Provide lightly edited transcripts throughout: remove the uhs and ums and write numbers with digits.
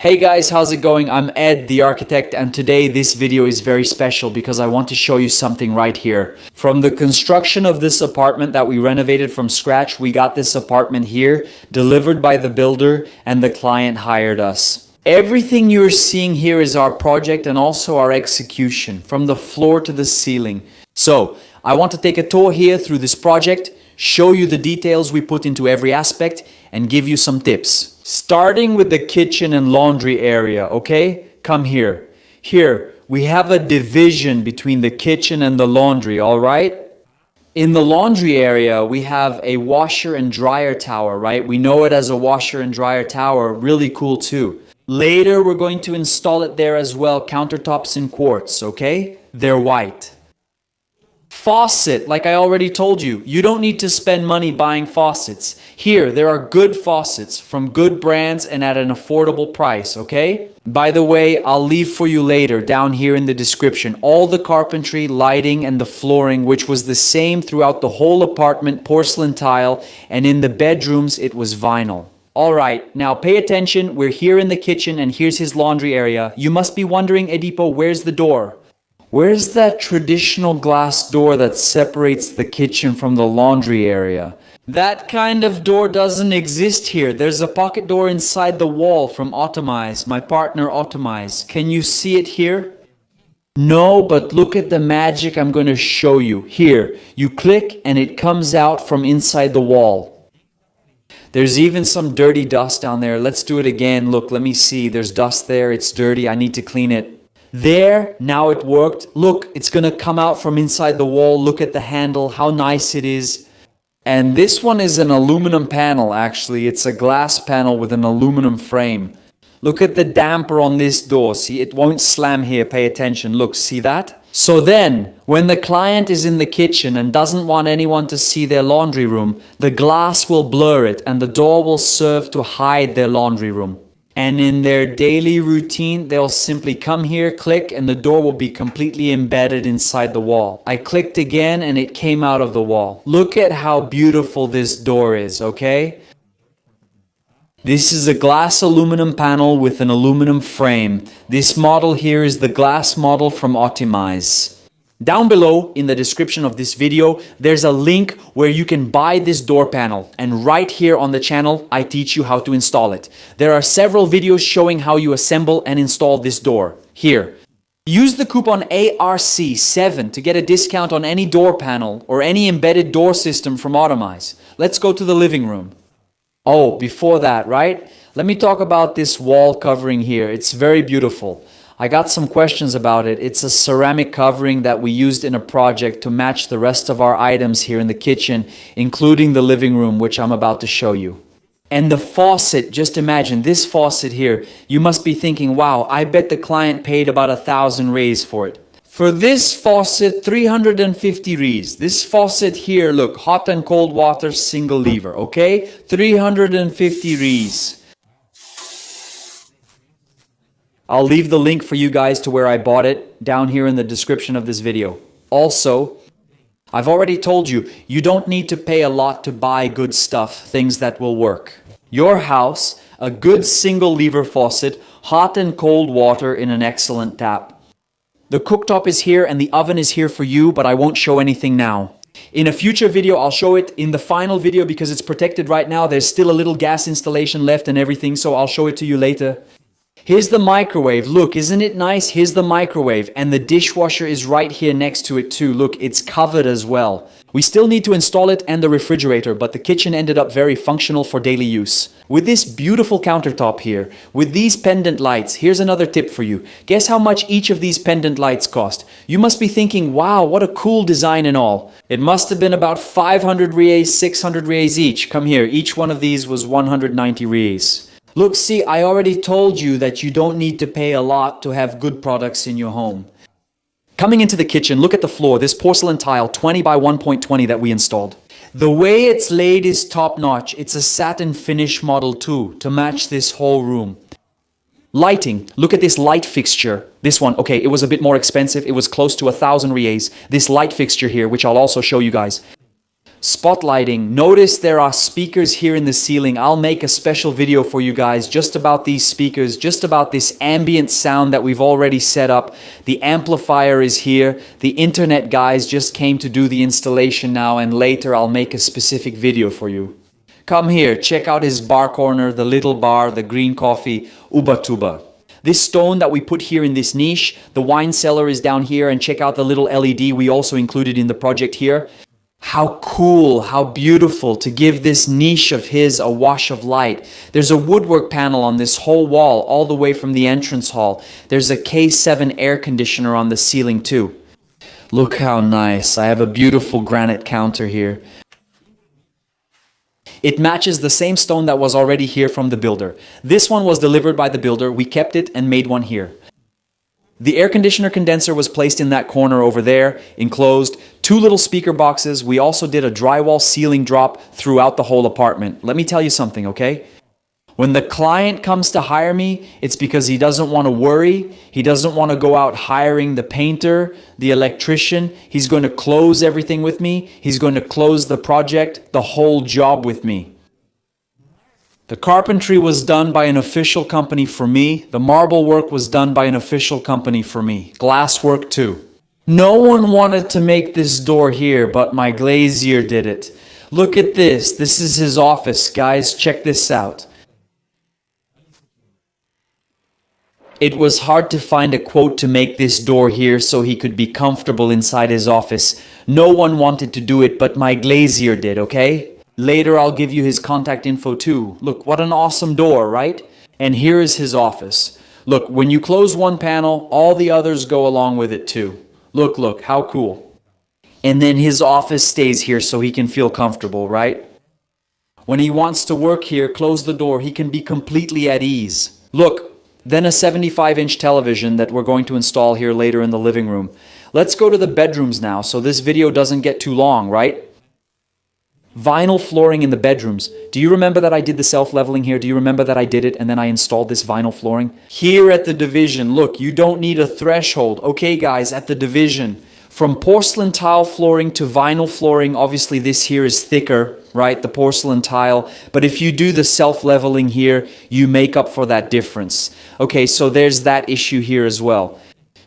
Hey guys, how's it going? I'm Ed, the architect, and today this video is very special because I want to show you something right here. From the construction of this apartment that we renovated from scratch, we got this apartment here, delivered by the builder, and the client hired us. Everything you're seeing here is our project and also our execution, from the floor to the ceiling. So, I want to take a tour here through this project, show you the details we put into every aspect, and give you some tips. Starting with the kitchen and laundry area, okay? Come here. Here, we have a division between the kitchen and the laundry, all right? In the laundry area, we have a washer and dryer tower, right? We know it as a washer and dryer tower, really cool too. Later, we're going to install it there as well, countertops in quartz, okay? They're white. Faucet, like I already told you, you don't need to spend money buying faucets. Here, there are good faucets from good brands and at an affordable price, okay? By the way, I'll leave for you later down here in the description all the carpentry, lighting, and the flooring, which was the same throughout the whole apartment, porcelain tile, and in the bedrooms, it was vinyl. Alright, now pay attention, we're here in the kitchen and here's his laundry area. You must be wondering, Edipo, where's the door? Where's that traditional glass door that separates the kitchen from the laundry area? That kind of door doesn't exist here. There's a pocket door inside the wall from Optimize, my partner Optimize. Can you see it here? No, but look at the magic I'm going to show you. Here, you click and it comes out from inside the wall. There's even some dirty dust down there. Let's do it again. Look, let me see. There's dust there. It's dirty. I need to clean it. There, now it worked. Look, it's gonna come out from inside the wall. Look at the handle, how nice it is. And this one is an aluminum panel, actually. It's a glass panel with an aluminum frame. Look at the damper on this door. See, it won't slam here. Pay attention. Look, see that? So then, when the client is in the kitchen and doesn't want anyone to see their laundry room, the glass will blur it and the door will serve to hide their laundry room. And in their daily routine, they'll simply come here, click, and the door will be completely embedded inside the wall. I clicked again and it came out of the wall. Look at how beautiful this door is, okay? This is a glass aluminum panel with an aluminum frame. This model here is the glass model from Optimize. Down below in the description of this video, there's a link where you can buy this door panel. And right here on the channel, I teach you how to install it. There are several videos showing how you assemble and install this door. Here, use the coupon ARC7 to get a discount on any door panel or any embedded door system from Optimize. Let's go to the living room. Oh, before that, right? Let me talk about this wall covering here. It's very beautiful. I got some questions about it. It's a ceramic covering that we used in a project to match the rest of our items here in the kitchen, including the living room, which I'm about to show you. And the faucet, just imagine this faucet here. You must be thinking, wow, I bet the client paid about 1,000 reais for it. For this faucet, 350 reais. This faucet here, look, hot and cold water, single lever, okay? 350 reais. I'll leave the link for you guys to where I bought it down here in the description of this video. Also, I've already told you, you don't need to pay a lot to buy good stuff, things that will work. Your house, a good single lever faucet, hot and cold water in an excellent tap. The cooktop is here and the oven is here for you, but I won't show anything now. In a future video, I'll show it in the final video because it's protected right now. There's still a little gas installation left and everything, so I'll show it to you later. Here's the microwave. Look, isn't it nice? Here's the microwave. And the dishwasher is right here next to it too. Look, it's covered as well. We still need to install it and the refrigerator, but the kitchen ended up very functional for daily use. With this beautiful countertop here, with these pendant lights, here's another tip for you. Guess how much each of these pendant lights cost? You must be thinking, wow, what a cool design and all. It must have been about 500 reais, 600 reais each. Come here, each one of these was 190 reais. Look, see, I already told you that you don't need to pay a lot to have good products in your home. Coming into the kitchen, look at the floor, this porcelain tile 20 by 1.20 that we installed. The way it's laid is top-notch. It's a satin finish model too, to match this whole room. Lighting, look at this light fixture. This one, okay, it was a bit more expensive. It was close to 1,000 reais. This light fixture here, which I'll also show you guys. Spotlighting. Notice there are speakers here in the ceiling. I'll make a special video for you guys just about these speakers, just about this ambient sound that we've already set up. The amplifier is here. The internet guys just came to do the installation now, and later I'll make a specific video for you. Come here, check out his bar corner, the little bar, the green coffee, Ubatuba. This stone that we put here in this niche, the wine cellar is down here, and check out the little LED we also included in the project here. How cool, how beautiful to give this niche of his a wash of light. There's a woodwork panel on this whole wall all the way from the entrance hall. There's a K7 air conditioner on the ceiling too. Look how nice. I have a beautiful granite counter here. It matches the same stone that was already here from the builder. This one was delivered by the builder. We kept it and made one here. The air conditioner condenser was placed in that corner over there, enclosed. 2 little speaker boxes. We also did a drywall ceiling drop throughout the whole apartment. Let me tell you something, okay? When the client comes to hire me, it's because he doesn't want to worry. He doesn't want to go out hiring the painter, the electrician. He's going to close everything with me. He's going to close the project, the whole job with me. The carpentry was done by an official company for me. The marble work was done by an official company for me. Glass work too. No one wanted to make this door here, but my glazier did it. Look at this. This is his office, guys. Check this out. It was hard to find a quote to make this door here so he could be comfortable inside his office. No one wanted to do it, but my glazier did, okay? Later I'll give you his contact info too. Look, what an awesome door, right? And here is his office. Look, when you close one panel, all the others go along with it too. Look, how cool. And then his office stays here so he can feel comfortable, right? When he wants to work here, close the door, he can be completely at ease. Look, then a 75-inch television that we're going to install here later in the living room. Let's go to the bedrooms now so this video doesn't get too long, right? Vinyl flooring in the bedrooms. Do you remember that I did the self-leveling here? Do you remember that I did it and then I installed this vinyl flooring? Here at the division, look, you don't need a threshold. Okay, guys, at the division, from porcelain tile flooring to vinyl flooring, obviously this here is thicker, right? The porcelain tile. But if you do the self-leveling here, you make up for that difference. Okay, so there's that issue here as well.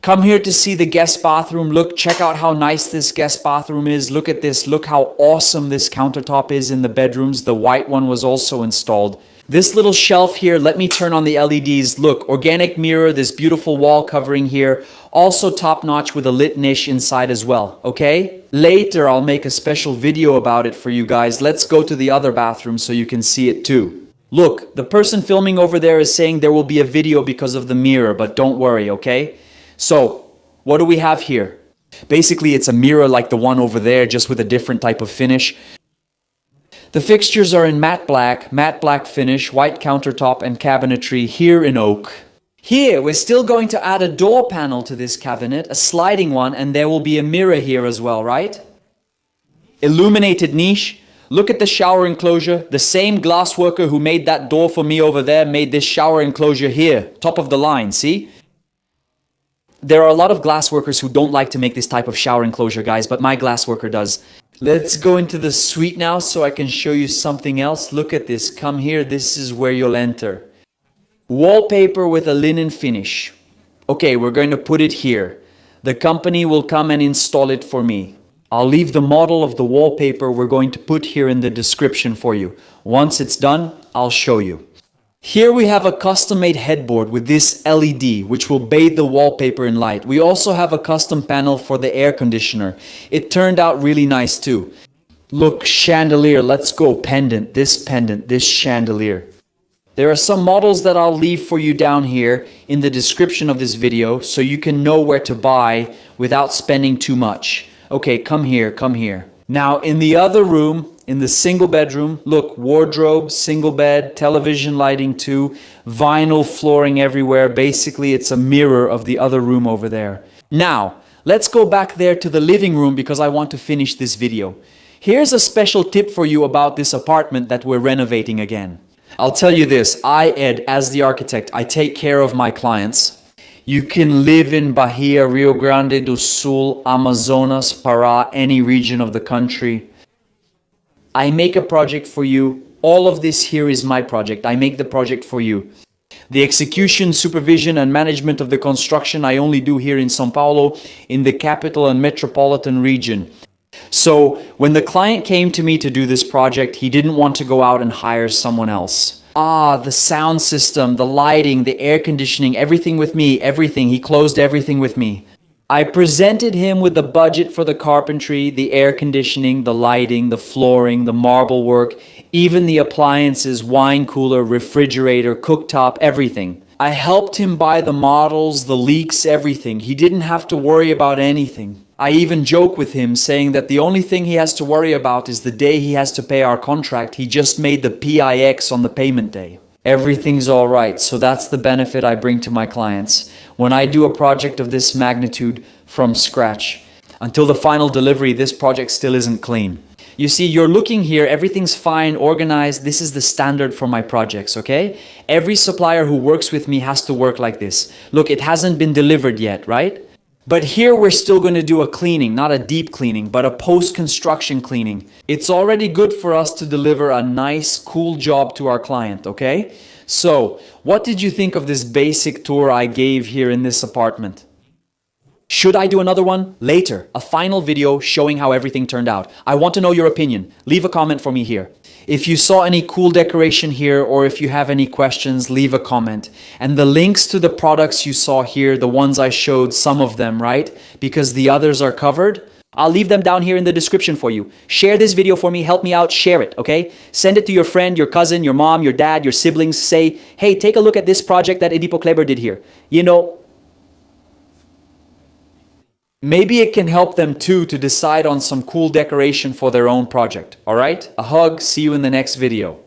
Come here to see the guest bathroom. Look, check out how nice this guest bathroom is. Look at this. Look how awesome this countertop is in the bedrooms. The white one was also installed. This little shelf here, let me turn on the LEDs. Look, organic mirror, this beautiful wall covering here. Also top notch with a lit niche inside as well, okay? Later, I'll make a special video about it for you guys. Let's go to the other bathroom so you can see it too. Look, the person filming over there is saying there will be a video because of the mirror, but don't worry, okay? So, what do we have here? Basically, it's a mirror like the one over there, just with a different type of finish. The fixtures are in matte black finish, white countertop and cabinetry here in oak. Here, we're still going to add a door panel to this cabinet, a sliding one, and there will be a mirror here as well, right? Illuminated niche. Look at the shower enclosure. The same glass worker who made that door for me over there made this shower enclosure here, top of the line, see? There are a lot of glass workers who don't like to make this type of shower enclosure, guys, but my glass worker does. Let's go into the suite now so I can show you something else. Look at this. Come here. This is where you'll enter. Wallpaper with a linen finish. Okay, we're going to put it here. The company will come and install it for me. I'll leave the model of the wallpaper we're going to put here in the description for you. Once it's done, I'll show you. Here we have a custom-made headboard with this LED, which will bathe the wallpaper in light. We also have a custom panel for the air conditioner. It turned out really nice too. Look, chandelier, let's go pendant, this chandelier. There are some models that I'll leave for you down here in the description of this video so you can know where to buy without spending too much. Okay, come here, come here. Now, in the other room, in the single bedroom, look, wardrobe, single bed, television lighting too, vinyl flooring everywhere. Basically, it's a mirror of the other room over there. Now, let's go back there to the living room because I want to finish this video. Here's a special tip for you about this apartment that we're renovating again. I'll tell you this, Ed, as the architect, I take care of my clients. You can live in Bahia, Rio Grande do Sul, Amazonas, Pará, any region of the country. I make a project for you. All of this here is my project. I make the project for you. The execution, supervision, and management of the construction I only do here in São Paulo, in the capital and metropolitan region. So when the client came to me to do this project, he didn't want to go out and hire someone else. The sound system, the lighting, the air conditioning, everything with me, everything. He closed everything with me. I presented him with the budget for the carpentry, the air conditioning, the lighting, the flooring, the marble work, even the appliances, wine cooler, refrigerator, cooktop, everything. I helped him buy the models, the leaks, everything. He didn't have to worry about anything. I even joke with him saying that the only thing he has to worry about is the day he has to pay our contract. He just made the PIX on the payment day. Everything's all right. So that's the benefit I bring to my clients when I do a project of this magnitude from scratch. Until the final delivery, this project still isn't clean. You see, you're looking here, everything's fine, organized. This is the standard for my projects, okay? Every supplier who works with me has to work like this. Look, it hasn't been delivered yet, right? But here we're still going to do a cleaning, not a deep cleaning, but a post-construction cleaning. It's already good for us to deliver a nice, cool job to our client, okay? So, what did you think of this basic tour I gave here in this apartment? Should I do another one? Later, a final video showing how everything turned out. I want to know your opinion. Leave a comment for me here. If you saw any cool decoration here or if you have any questions, leave a comment. And the links to the products you saw here, the ones I showed, some of them, right? Because the others are covered. I'll leave them down here in the description for you. Share this video for me, help me out, share it, okay? Send it to your friend, your cousin, your mom, your dad, your siblings. Say, hey, take a look at this project that Edipo Kleber did here. You know, maybe it can help them too to decide on some cool decoration for their own project, all right? A hug, see you in the next video.